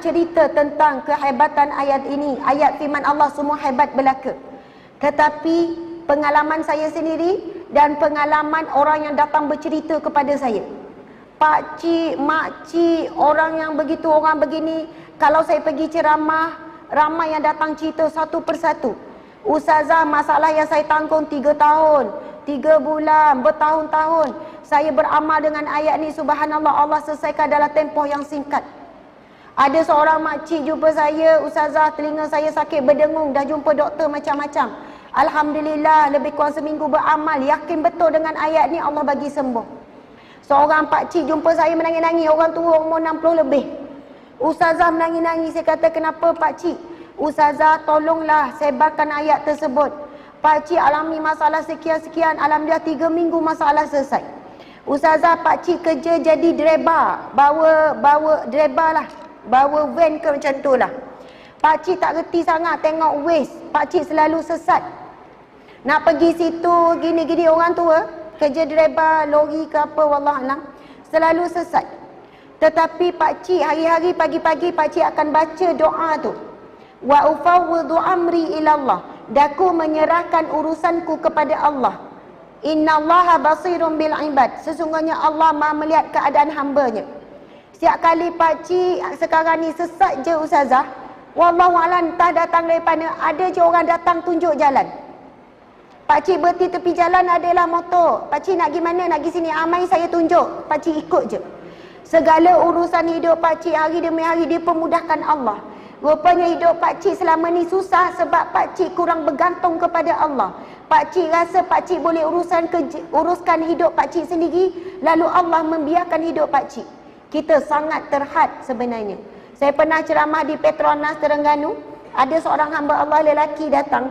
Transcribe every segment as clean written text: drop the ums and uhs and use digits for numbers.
cerita tentang kehebatan ayat ini. Ayat firman Allah semua hebat belaka. Tetapi pengalaman saya sendiri dan pengalaman orang yang datang bercerita kepada saya, pakcik, makcik, orang yang begitu, orang begini, kalau saya pergi ceramah, ramai yang datang cerita satu persatu. Ustazah, masalah yang saya tanggung 3 tahun, 3 bulan, bertahun-tahun, saya beramal dengan ayat ni, subhanallah, Allah selesaikan dalam tempoh yang singkat. Ada seorang makcik jumpa saya, ustazah, telinga saya sakit berdengung, dah jumpa doktor macam-macam. Alhamdulillah, lebih kurang seminggu beramal, yakin betul dengan ayat ni, Allah bagi sembuh. Seorang pakcik jumpa saya menangis-nangis, orang tua umur 60 lebih. Ustazah menangis-nangis, saya kata, kenapa pakcik? Ustazah, tolonglah sebarkan ayat tersebut. Pakcik alami masalah sekian-sekian, alhamdulillah 3 minggu masalah selesai. Ustazah, pakcik kerja jadi driver, bawa driver lah, bawa van ke macam tu lah. Pakcik tak reti sangat tengok waste, pakcik selalu sesat. Nak pergi situ, gini-gini, orang tua, kerja driver, lori ke apa, wallahualam, selalu sesat. Tetapi pakcik hari-hari pagi-pagi pakcik akan baca doa tu. Wa ufawwidu amri ilallah. Daku menyerahkan urusanku kepada Allah. Innallaha basirun bil ibad. Sesungguhnya Allah Maha melihat keadaan hamba-Nya. Setiap kali pakcik sekarang ni sesat je ustazah, wallahualam, entah datang daripada, ada je orang datang tunjuk jalan. Pakcik berhenti tepi jalan, adalah motor. Pakcik nak pergi mana? Nak pergi sini. Amai saya tunjuk. Pakcik ikut je. Segala urusan hidup pakcik hari demi hari dipermudahkan Allah. Rupanya hidup pakcik selama ni susah sebab pakcik kurang bergantung kepada Allah. Pakcik rasa pakcik boleh uruskan hidup pakcik sendiri, lalu Allah membiarkan hidup pakcik. Kita sangat terhad sebenarnya. Saya pernah ceramah di Petronas Terengganu. Ada seorang hamba Allah lelaki datang.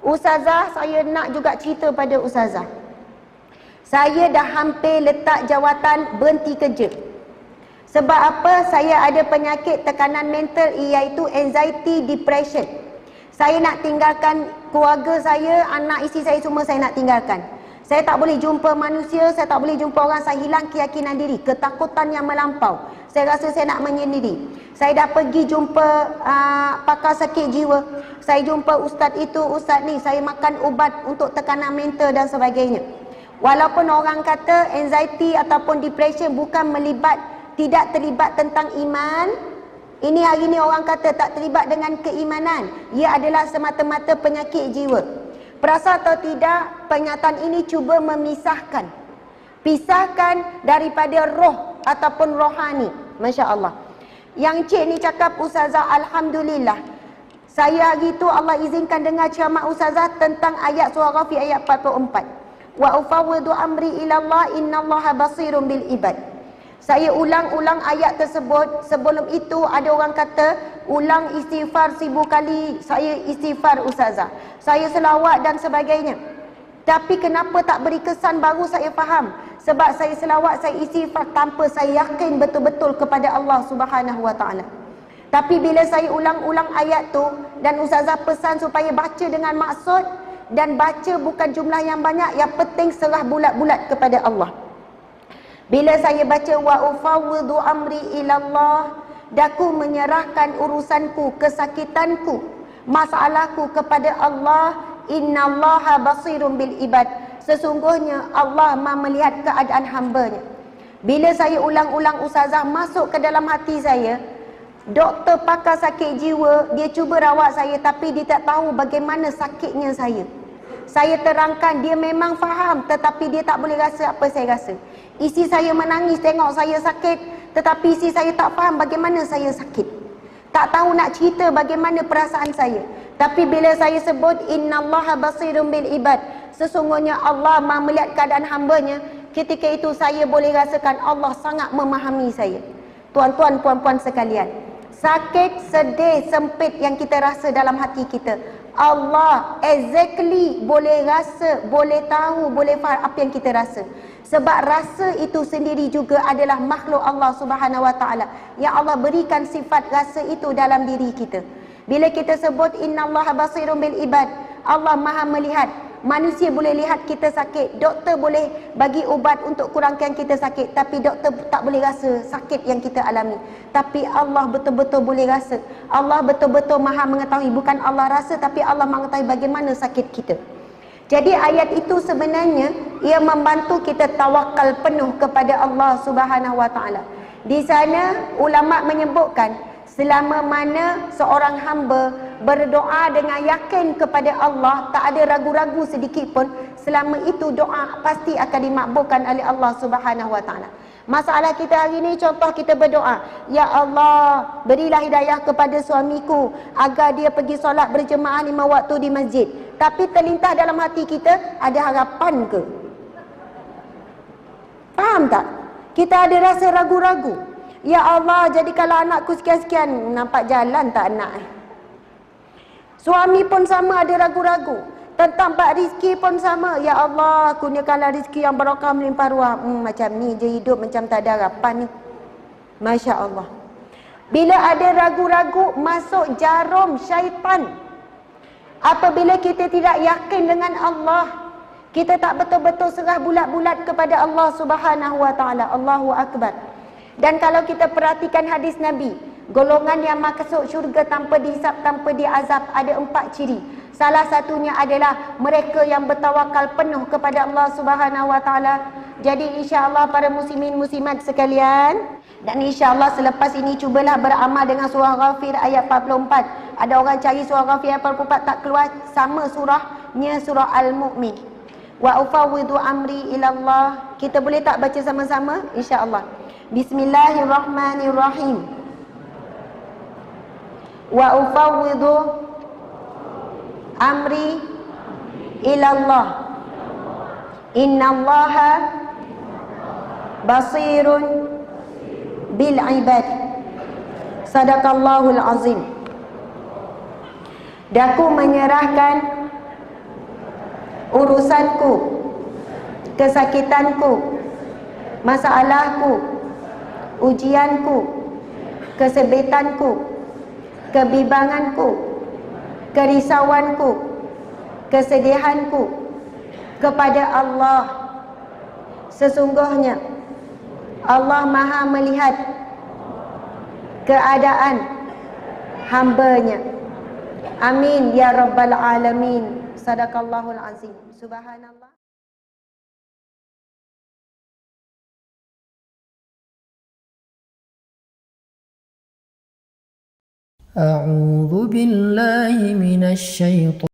Ustazah, saya nak juga cerita pada ustazah. Saya dah hampir letak jawatan berhenti kerja. Sebab apa? Saya ada penyakit tekanan mental, iaitu anxiety, depression. Saya nak tinggalkan keluarga saya, anak isteri saya semua saya nak tinggalkan. Saya tak boleh jumpa manusia, saya tak boleh jumpa orang, saya hilang keyakinan diri, ketakutan yang melampau. Saya rasa saya nak menyendiri. Saya dah pergi jumpa pakar sakit jiwa. Saya jumpa ustaz itu, ustaz ni, saya makan ubat untuk tekanan mental dan sebagainya. Walaupun orang kata anxiety ataupun depression bukan tidak terlibat tentang iman. Ini hari ni orang kata tak terlibat dengan keimanan. Ia adalah semata-mata penyakit jiwa. Perasa atau tidak, pernyataan ini cuba memisahkan. Pisahkan daripada roh ataupun rohani. Masya Allah. Yang cik ni cakap, ustazah, alhamdulillah, saya hari tu Allah izinkan dengar ceramah ustazah tentang ayat surah Ghafir ayat 44. Wa ufawwidu amri ilallah innallaha basirun bil ibad. Saya ulang-ulang ayat tersebut. Sebelum itu ada orang kata, ulang istighfar 1000 kali. Saya istighfar ustazah, saya selawat dan sebagainya. Tapi kenapa tak beri kesan, baru saya faham. Sebab saya selawat, saya istighfar tanpa saya yakin betul-betul kepada Allah Subhanahu Wa Taala. Tapi bila saya ulang-ulang ayat tu, dan ustazah pesan supaya baca dengan maksud, dan baca bukan jumlah yang banyak, yang penting serah bulat-bulat kepada Allah. Bila saya baca wa ufawwidu amri ilallah, daku menyerahkan urusanku, kesakitanku, masalahku kepada Allah. Innallaha basirun bil ibad. Sesungguhnya Allah Maha melihat keadaan hamba-Nya. Bila saya ulang-ulang ustazah, masuk ke dalam hati saya. Doktor pakar sakit jiwa, dia cuba rawat saya, tapi dia tak tahu bagaimana sakitnya saya. Saya terangkan, dia memang faham, tetapi dia tak boleh rasa apa saya rasa. Isteri saya menangis tengok saya sakit, tetapi isteri saya tak faham bagaimana saya sakit. Tak tahu nak cerita bagaimana perasaan saya. Tapi bila saya sebut innallaha basirun bil ibad, sesungguhnya Allah Maha melihat keadaan hamba-Nya, ketika itu saya boleh rasakan Allah sangat memahami saya. Tuan-tuan, puan-puan sekalian, sakit, sedih, sempit yang kita rasa dalam hati kita, Allah exactly boleh rasa, boleh tahu, boleh faham apa yang kita rasa. Sebab rasa itu sendiri juga adalah makhluk Allah Subhanahu Wa Taala, yang Allah berikan sifat rasa itu dalam diri kita. Bila kita sebut innallaha basirun bil ibad, Allah Maha melihat, Manusia boleh lihat kita sakit, doktor boleh bagi ubat untuk kurangkan kita sakit, tapi doktor tak boleh rasa sakit yang kita alami. Tapi Allah betul-betul boleh rasa. Allah betul-betul maha mengetahui. Bukan Allah rasa, tapi Allah mengetahui bagaimana sakit kita. Jadi ayat itu sebenarnya ia membantu kita tawakal penuh kepada Allah Subhanahu Wa Taala. Di sana ulama menyebutkan selama mana seorang hamba berdoa dengan yakin kepada Allah, tak ada ragu-ragu sedikit pun, selama itu doa pasti akan dimakbulkan oleh Allah Subhanahu Wa Taala. Masalah kita hari ini, contoh kita berdoa, ya Allah, berilah hidayah kepada suamiku agar dia pergi solat berjemaah 5 waktu di masjid. Tapi terlintas dalam hati kita, ada harapan ke? Faham tak? Kita ada rasa ragu-ragu. Ya Allah, jadikanlah anakku sekian-sekian. Nampak jalan tak anak? Suami pun sama, ada ragu-ragu. Tentang bab rezeki pun sama. Ya Allah, kurniakanlah rezeki yang barakah melimpah ruah. Macam ni je hidup, macam tak ada harapan ni. Masya Allah. Bila ada ragu-ragu, masuk jarum syaitan. Apabila kita tidak yakin dengan Allah, kita tak betul-betul serah bulat-bulat kepada Allah Subhanahu Wa Taala. Allahu Akbar. Dan kalau kita perhatikan hadis Nabi, golongan yang masuk syurga tanpa dihisap, tanpa diazab, ada 4 ciri. Salah satunya adalah mereka yang bertawakal penuh kepada Allah Subhanahu Wa Taala. Jadi insya-Allah para muslimin muslimat sekalian, dan insya-Allah selepas ini cubalah beramal dengan surah Ghafir ayat 44. Ada orang cari surah Ghafir ayat 44 tak keluar, sama surahnya surah Al-Mu'min. Wa ufawwidu amri ila Allah. Kita boleh tak baca sama-sama? Insya-Allah. Bismillahirrahmanirrahim. Wa ufawwidu amri ilallah. Innallaha basirun bil ibad. Sadaqallahul azim. Daku menyerahkan urusanku, kesakitanku, masalahku, ujianku, kesebitanku, kebimbanganku, kerisauanku, kesedihanku kepada Allah. Sesungguhnya Allah Maha melihat keadaan hamba-Nya. Amin ya rabbal alamin. Sadaqallahul azim. Subhanallah. أعوذ بالله من الشيطان